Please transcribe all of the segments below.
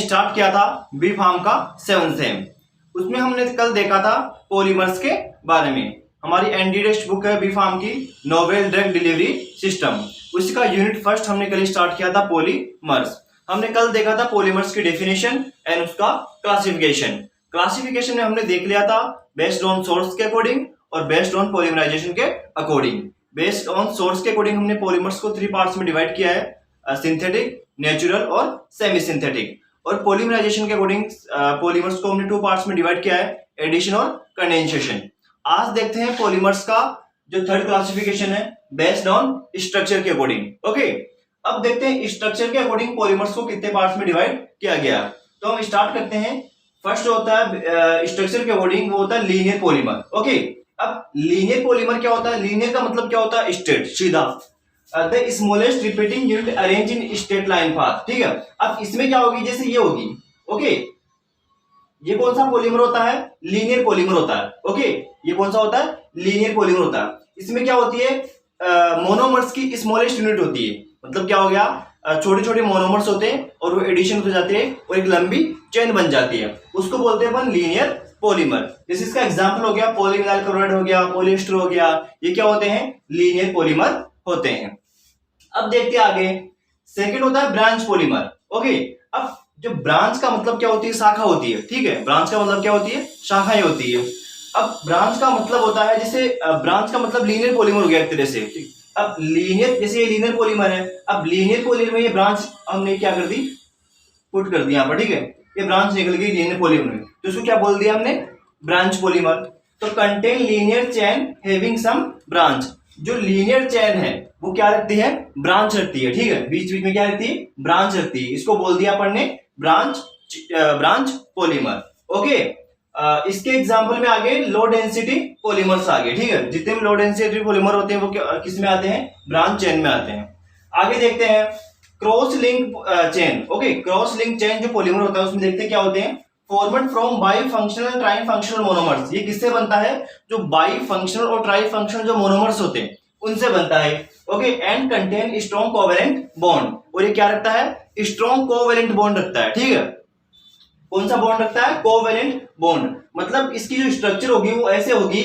Start किया था B farm का 7th सेम। उसमें हमने कल देखा था पॉलीमर्स के बारे में। हमारी एनडी टेक्स्ट बुक है बी फार्म की, नोवेल ड्रग डिलीवरी सिस्टम। उसका यूनिट फर्स्ट हमने कल स्टार्ट किया था पॉलीमर्स। हमने कल देखा था पॉलीमर्स की डेफिनेशन एंड उसका क्लासिफिकेशन। क्लासिफिकेशन में हमने देख लिया था बेस्ड ऑन सोर्स के अकॉर्डिंग और बेस्ड ऑन पॉलीमराइजेशन के अकॉर्डिंग। बेस्ड ऑन सोर्स के अकॉर्डिंग हमने पॉलीमर्स को 3 पार्ट्स में डिवाइड किया है, सिंथेटिक, नेचुरल और सेमी सिंथेटिक। और पॉलीमराइजेशन के अकॉर्डिंग पॉलीमर्स को हमने 2 पार्ट्स में डिवाइड किया है, एडिशन और कंडेंसेशन। आज देखते हैं पॉलीमर्स का जो थर्ड क्लासिफिकेशन है बेस्ड ऑन स्ट्रक्चर के अकॉर्डिंग। ओके, अब देखते हैं स्ट्रक्चर के अकॉर्डिंग पॉलीमर्स को कितने पार्ट्स में डिवाइड किया गया। तो हम स्टार्ट करते हैं। फर्स्ट होता है स्ट्रक्चर के अकॉर्डिंग, वो होता है लीनियर पॉलीमर। ओके, अब लीनियर पॉलीमर क्या होता है? लीनियर का मतलब क्या होता है? स्ट्रेट, सीधा। The smallest repeating unit arrange in straight line path. ठीक है, अब इसमें क्या होगी? जैसे ये होगी। ओके, ये कौन सा पॉलीमर होता है? लीनियर पॉलीमर होता है। ओके, ये कौन सा होता है? लीनियर पॉलीमर होता है। इसमें क्या होती है? मोनोमर्स की स्मॉलेस्ट यूनिट होती है। मतलब क्या हो गया? छोटे छोटे मोनोमर्स होते हैं और वो एडिशन हो जाते हैं और एक लंबी चेन बन जाती है, उसको बोलते हैं अपन लीनियर पॉलीमर। जैसे इसका एग्जांपल हो गया पॉलीविनाइल क्लोराइड हो गया, पॉलिएस्टर हो गया, ये क्या होते हैं? लीनियर पॉलीमर होते हैं। अब देखते हैं आगे। सेकंड होता है ब्रांच पॉलीमर। ओके, अब जो ब्रांच का मतलब क्या होती है? शाखा होती है। ठीक है, ब्रांच का मतलब क्या होती है? शाखाएं होती है। अब ब्रांच का मतलब होता है, जैसे ब्रांच का मतलब लीनियर पॉलीमर हो गया एक तरह से। अब लीनियर, जैसे ये लीनियर पॉलीमर है, अब लीनियर पॉलीमर में ये ब्रांच हमने क्या कर दी? पुट कर दी यहाँ पर। ठीक है, ये ब्रांच निकल गई लीनियर पॉलीमर में, तो इसको क्या बोल दिया हमने? Branch polymer. तो contain linear chain having some branch. जो लीनियर चेन है वो क्या रखती है? ब्रांच रखती है। ठीक है, बीच बीच में क्या रखती है? ब्रांच रखती है। इसको बोल दिया अपन ने ब्रांच पॉलीमर। ओके, इसके एग्जांपल में आगे लो डेंसिटी पॉलीमर्स आगे। ठीक है, जितने भी लो डेंसिटी पॉलीमर होते हैं वो किस में आते हैं? ब्रांच चेन में आते हैं। आगे देखते हैं cross link chain. Okay, cross link chain जो पॉलीमर होता है उसमें देखते हैं क्या होते हैं? Formed from by functional try functional monomers. ये किससे बनता है? जो बाई फंक्शनल और ट्राई फंक्शनल जो मोनोमर्स होते हैं उनसे बनता है। Okay, and contain strong covalent bond. और ये क्या रखता है? स्ट्रॉन्ग कोवेलेंट बॉन्ड रखता है। ठीक है, कौन सा बॉन्ड रखता है? Covalent bond. मतलब इसकी जो स्ट्रक्चर होगी वो ऐसे होगी,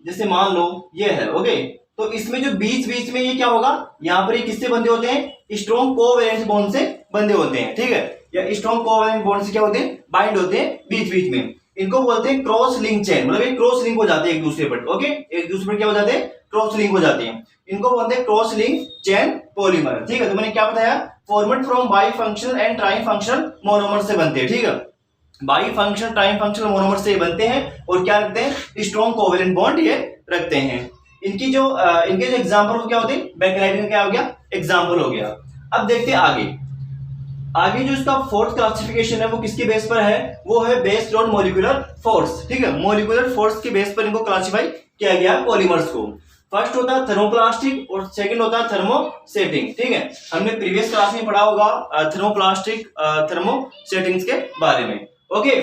जैसे मान लो ये है। ओके, तो इसमें जो बीच बीच में ये क्या होगा? यहाँ पर ये किससे बंधे होते हैं? स्ट्रॉन्ग कोवेलेंट बॉन्ड से बंधे होते हैं। ठीक है, या स्ट्रॉन्ग कोवेलेंट बॉन्ड से क्या होते हैं? बाइंड होते हैं बीच बीच में। इनको बोलते हैं क्रॉस लिंक चेन। मतलब ये क्रॉस लिंक हो जाते हैं एक दूसरे पर। ओके, एक दूसरे पर क्या हो जाते हैं? क्रॉस लिंक हो जाते हैं। इनको बोलते हैं क्रॉस लिंक चेन पॉलीमर। ठीक है, तो मैंने क्या बताया? Formed from by functional and try functional monomer से बनते हैं। ठीक है, by functional try functional monomer से बनते हैं और क्या रखते हैं? स्ट्रॉन्ग कोवेलेंट बॉन्ड ये रखते हैं। इनके जो एग्जांपल क्या होते हैं? बेकेलाइट का क्या हो गया? एग्जांपल हो गया। अब देखते हैं आगे जो इसका फोर्थ क्लासिफिकेशन है वो किसके बेस पर है? वो है बेस्ड ऑन मॉलिक्यूलर फोर्स। ठीक है, मॉलिक्यूलर फोर्स के बेस पर इनको क्लासिफाई किया गया पॉलीमर्स को। फर्स्ट होता है थर्मोप्लास्टिक और सेकंड होता है थर्मोसेटिंग। ठीक है, हमने प्रीवियस क्लास में पढ़ा होगा थर्मोप्लास्टिक थर्मोसेटिंग्स के बारे में। ओके,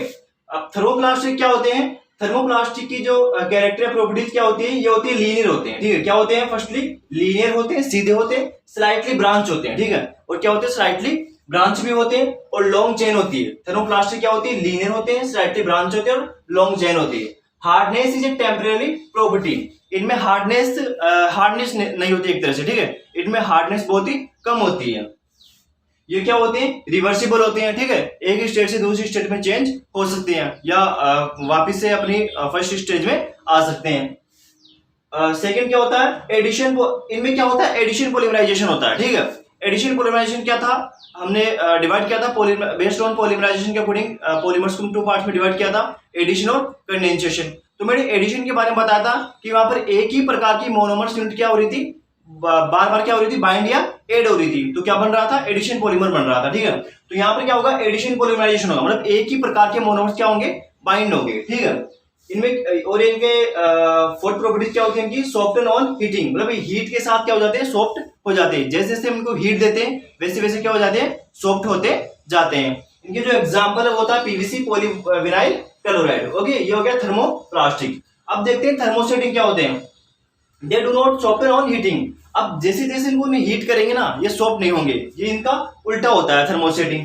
अब थर्मोप्लास्टिक क्या होते हैं? थर्मोप्लास्टिक की जो कैरेक्टर प्रॉपर्टीज क्या होती है? ये होती है लीनियर होते हैं। ठीक है, क्या होते हैं? फर्स्टली लीनियर होते हैं, सीधे होते हैं, स्लाइटली ब्रांच होते हैं। ठीक है, और क्या होते हैं? स्लाइटली ब्रांच भी होते हैं और लॉन्ग चेन होती है। थर्मोप्लास्टिक क्या होती है? लीनियर होते हैं, स्लाइटली ब्रांच होते हैं और लॉन्ग चेन होती है। Hardness is a temporary property. इनमें हार्डनेस नहीं होती एक तरह से। ठीक है, इनमें हार्डनेस बहुत ही कम होती है। ये क्या होते हैं? रिवर्सिबल होते हैं। ठीक है, एक स्टेट से दूसरी स्टेट में चेंज हो सकते हैं या वापस से अपनी फर्स्ट स्टेज में आ सकते हैं। सेकंड क्या होता है? एडिशन। इनमें क्या होता है? एडिशन पॉलीमराइजेशन होता है। ठीक है, एडिशन पॉलीमराइजेशन क्या था? हमने डिवाइड किया था बेस्ड ऑन पॉलीमराइजेशन के अकॉर्डिंग पॉलीमर्स को 2 पार्ट्स में डिवाइड किया था, एडिशन और कंडेंसेशन। तो मैंने एडिशन के बारे में बताया था कि वहां पर एक ही प्रकार की मोनोमर्स यूनिट क्या हो रही थी? बार बार क्या हो रही थी? बाइंड या एड हो रही थी। तो क्या बन रहा था? एडिशन पॉलीमर बन रहा था। ठीक है, तो यहाँ पर क्या होगा? एडिशन पॉलीमराइजेशन होगा। मतलब एक ही प्रकार के मोनोमर्स क्या होंगे? बाइंड होंगे। ठीक है, इनमें और इनके फोर्थ प्रॉपर्टीज क्या होती है? इनकी सॉफ्टन ऑन हीटिंग। मतलब हीट के साथ क्या हो जाते हैं? सॉफ्ट हो जाते हैं। जैसे जैसे हम इनको हीट देते हैं वैसे वैसे क्या हो जाते हैं? सॉफ्ट होते जाते हैं। इनके जो एग्जांपल है वो होता है पीवीसी पॉलीविनाइल क्लोराइड। ओके, ये हो गया थर्मोप्लास्टिक। अब देखते हैं थर्मोसेटिंग क्या होते हैं। They do not soften on heating. अब जैसे जैसे इनको हीट करेंगे ना ये सॉफ्ट नहीं होंगे, ये इनका उल्टा होता है थर्मोसेटिंग,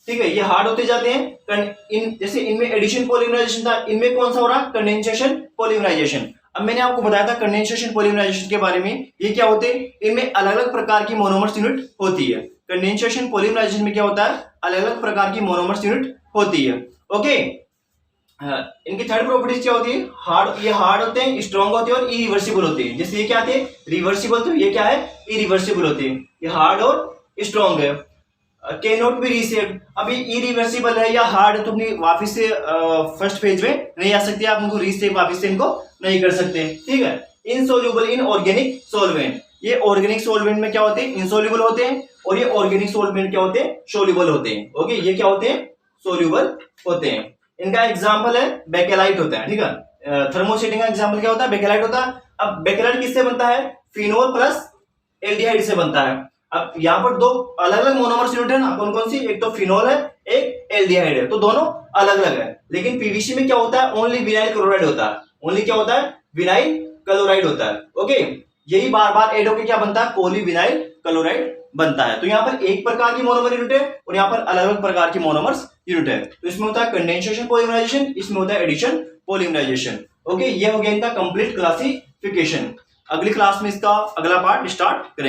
ठीक है। ये हार्ड होते जाते हैं। जैसे इनमें एडिशन पॉलीमराइजेशन था, इनमें कौन सा हो रहा है, कंडेंसेशन पॉलीमराइजेशन। अब मैंने आपको बताया था कंडेंसेशन पॉलीमराइजेशन के बारे में, ये क्या होते हैं, इनमें अलग अलग प्रकार की मोनोमर्स यूनिट होती है। कंडेंसेशन पॉलीमराइजेशन में क्या होता है, अलग अलग प्रकार की मोनोमर्स यूनिट होती है। ओके, इनकी थर्ड प्रॉपर्टीज क्या होती है, हार्ड, ये हार्ड होते हैं, स्ट्रॉन्ग होते हैं और इरिवर्सिबल होते हैं। जैसे ये क्या थे, रिवर्सिबल, तो ये क्या है, इरिवर्सिबल होते हैं। ये हार्ड और स्ट्रॉन्ग है। कैन नॉट बी रीसेव्ड, अभी इरिवर्सिबल है या हार्ड है तो अपनी वापिस से फर्स्ट फेज में नहीं आ सकते, आप उनको रीसेव वापिस से इनको नहीं कर सकते, ठीक है। इनसोल्यूबल इन ऑर्गेनिक सोलवेंट, ये ऑर्गेनिक सोलवेंट में क्या होते हैं, इनसोल्यूबल होते हैं, और ये ऑर्गेनिक सोलवेंट क्या होते हैं, सोल्यूबल होते हैं। ओके, ये क्या होते हैं, सोल्यूबल होते हैं। इनका एग्जाम्पल है बेकेलाइट होता है, ठीक है। थर्मोसेटिंग का एग्जाम्पल क्या होता है, बेकेलाइट होता है। अब बेकेलाइट किससे बनता है, फिनोल प्लस एल्डिहाइड से बनता है। अब यहाँ पर दो अलग अलग मोनोमर्स यूनिट है ना, कौन कौन सी, एक तो फिनोल है, एक एल्डिहाइड है, तो दोनों अलग अलग है। लेकिन पीवीसी में क्या होता है, ओनली विनाइल क्लोराइड होता है, ओनली क्या होता है, विनाइल क्लोराइड होता है। ओके, यही बार बार एड होकर क्या बनता है, पॉलीविनाइल क्लोराइड बनता है। तो यहाँ पर एक प्रकार की मोनोमर यूनिट है और यहाँ पर अलग अलग प्रकार की मोनोमर्स यूनिट है। तो इसमें होता है कंडेंसेशन पॉलीमराइजेशन, इसमें होता है एडिशन पॉलीमराइजेशन। ओके, ये हो गया इनका कंप्लीट क्लासिफिकेशन। अगली क्लास में इसका अगला पार्ट स्टार्ट करेंगे।